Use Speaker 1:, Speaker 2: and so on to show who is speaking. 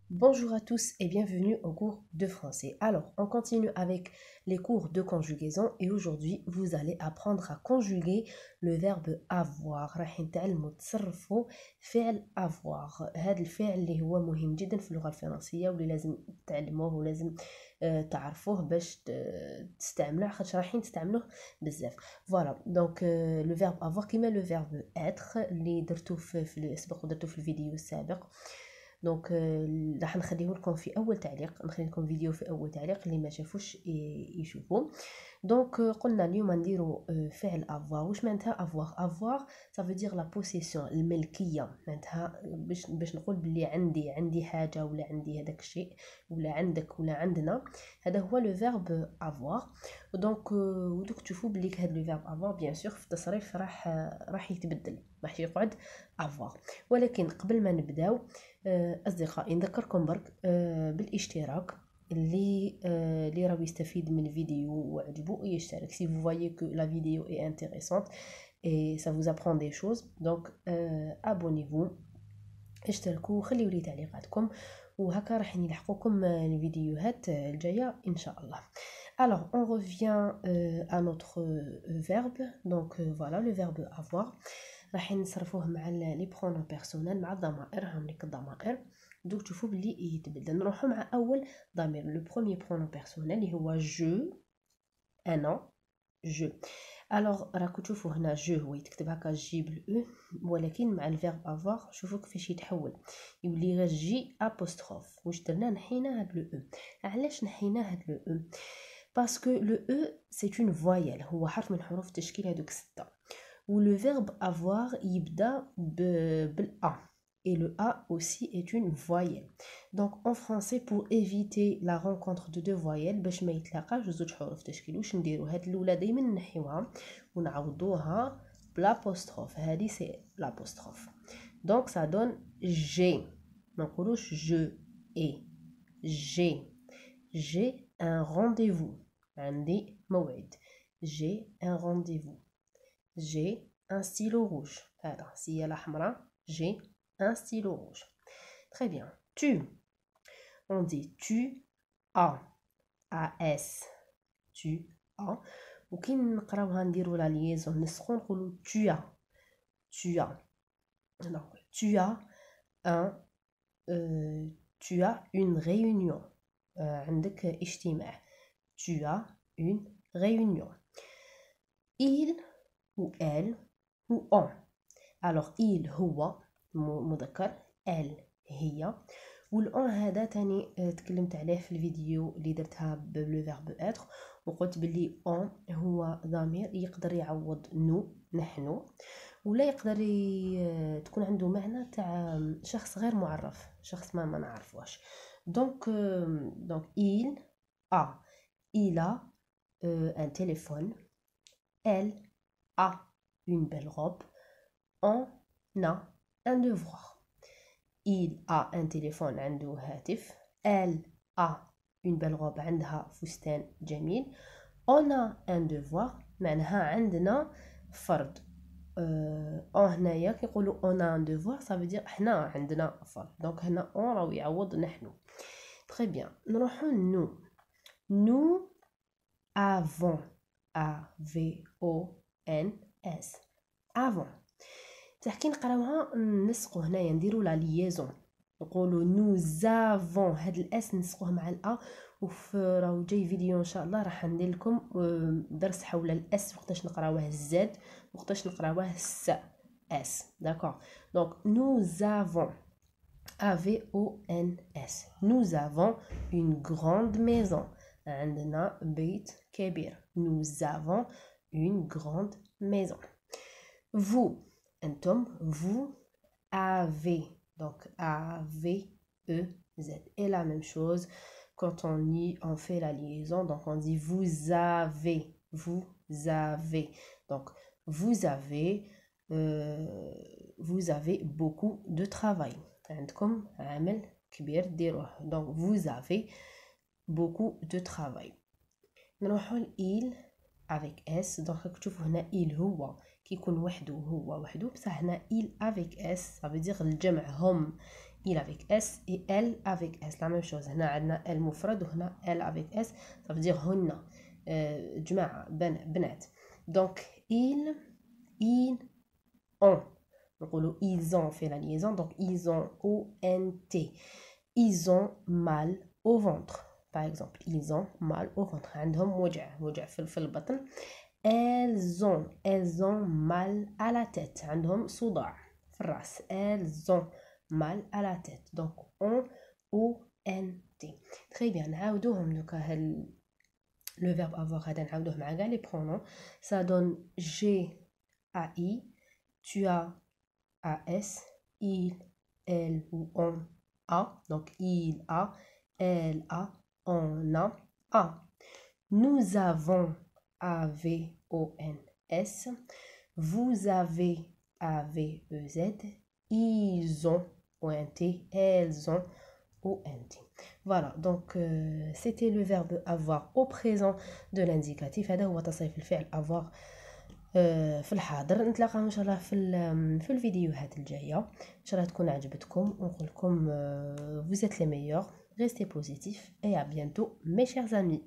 Speaker 1: Bonjour à tous et bienvenue au cours de français. Alors, on continue avec les cours de conjugaison et aujourd'hui, vous allez apprendre à conjuguer le verbe avoir. راح نتعلموا تصرفوا فعل avoir. هذا الفعل اللي هو مهم جدا في اللغة الفرنسية واللي لازم تعلموه ولازم تعرفوه باش تستعملوه خاطر رايحين تستعملوه بزاف. فوالا دونك لو فيرب avoir كيما لو فيرب être اللي درتوه في السبق ودرتوه في الفيديو السابق. دونك راح نخليه لكم في اول تعليق، نخلي لكم فيديو في اول تعليق اللي ما شافوش يشوفوه. دونك قلنا اليوم نديروا فعل افوار. واش معناتها افوار ça veut dire la possession، الملكيه. معناتها باش نقول بلي عندي حاجه ولا عندي هذاك الشيء ولا عندك ولا عندنا. هذا هو لو فيرب افوار. ودوك تشوفوا بلي هذا لو فيرب افوار بيان سور في التصريف راح يتبدل، راح يقعد افوار. ولكن قبل ما نبداو أصدقائي نذكركم برك بالاشتراك اللي راه يستفيد من الفيديو وعجبو يشترك. si vous voyez que la vidéo est intéressante et ça vous apprend des choses, donc abonnez-vous، اشتركوا وخليوا لي تعليقاتكم وهكا راح نلحقوكم الفيديوهات الجايه ان شاء الله. Alors on revient à notre verbe. Donc voilà le verbe avoir. راح نصرفوه مع لي برونون بيرسونيل مع الضمائر. هم لك الضمائر دوك تشوفوا بلي يتبدل. نروحوا مع اول ضمير لو بروميي برونون بيرسونيل اللي هو جو. انا جو. الوغ راكو تشوفوا هنا جو هو يتكتب هكا جي بالاو، ولكن مع الفيرب افوار شوفوا كيفاش يتحول، يولي غير جي ابوستروف. واش درنا؟ نحينا هاد لو او. علاش نحينا هاد لو او؟ باسكو لو او سي اون فويال، هو حرف من حروف التشكيل هذوك 6. Où le verbe avoir يبدا بالA et le A aussi est une voyelle. Donc en français, pour éviter la rencontre de deux voyelles باش ما يتلاقاش زوج حروف تشكيل، واش نديرو؟ هاد الاولى دائما نحيوها ونعوضوها بالابوستروف. هذه سي l'apostrophe. Donc ça donne j'ai. ما نقولوش je ai. j'ai un rendez-vous. عندي موعد. j'ai un rendez-vous. J'ai un stylo rouge. Alors, s'il y a la hamra, j'ai un stylo rouge. Très bien. Tu. On dit tu as. A-S. Tu as. Ou qui نقراوها نديروا la liaison نسخو نقولوا tu as. Tu as. Donc, tu as tu as une réunion. عندك اجتماع. Tu as une réunion. Il ou elle ou on. Alors il هو مذكر، elle هي، والأون هذا تاني تكلمت عليه في الفيديو اللي درتها بلو فيرب être، وقلت بلي on هو ضمير يقدر يعوض نو نحن، ولا يقدر تكون عنده معنى تاع شخص غير معرف، شخص ما نعرفوش. donc il a un téléphone. Elle a une belle robe. On a un devoir. Il a un téléphone عنده هاتف. Elle a une belle robe عندها فستان جميل. On a un devoir معناها عندنا فرض. هنايا كيقولوا on a un devoir ça veut dire احنا عندنا فرض. donc هنا on راهو يعوض نحن. très bien. نروحوا nous avons A-V-O-N-S avant. تحكي نقراوها نسقو هنايا نديرو لا ليزون نقولوا nous avons. هاد الاس نسقوه مع الا، راهو جاي فيديو ان شاء الله راح ندير لكم درس حول الاس، وقتاش نقراوه الزد وقتاش نقراوه الس اس. داكور. دونك nous avons A-V-O-N-S. nous avons une grande maison. عندنا بيت كبير. nous avons une grande maison. vous انتم vous avez. donc A-V-E-Z. et la même chose quand on fait la liaison, donc on dit vous avez. donc vous avez beaucoup de travail. عندكم عمل كبير ديروه. donc vous avez beaucoup de travail. نروحوا il avec S. donc تشوفوا هنا il هو كيكون وحده هو وحده، بصح هنا il avec S ça veut dire الجمع هم. il avec S et elle avec S. La même chose. هنا عندنا elle مفرد وهنا elle avec S. Ça veut dire هن جماعة بنات. Donc ils ont. Ils ont fait la liaison. Donc ils ont O-N-T. Ils ont mal au ventre. Par exemple, ils ont mal au ventre. عندهم وجع في البطن. Elles ont mal à la tête. عندهم صداع في الراس. Elles ont mal à la tête. Donc on O-N-T. Très bien. نعاودوهم دوكا le verbe avoir هذا نعاودوه مع كاع les pronoms. Ça donne j'ai AI, tu as AS, il, elle ou on a. Donc il a, elle a, on a. Nous avons AVONS. Vous avez AVEZ. Ils ont ONT. Elles ont ONT. Voilà, donc c'était le verbe avoir au présent de l'indicatif. هذا هو تصريف الفعل avoir في الحاضر. نتلاقاو ان شاء الله في الفيديوهات الجايه. ان شاء الله تكون عجبتكم ونقول لكم vous êtes les meilleurs. Restez positifs et à bientôt mes chers amis.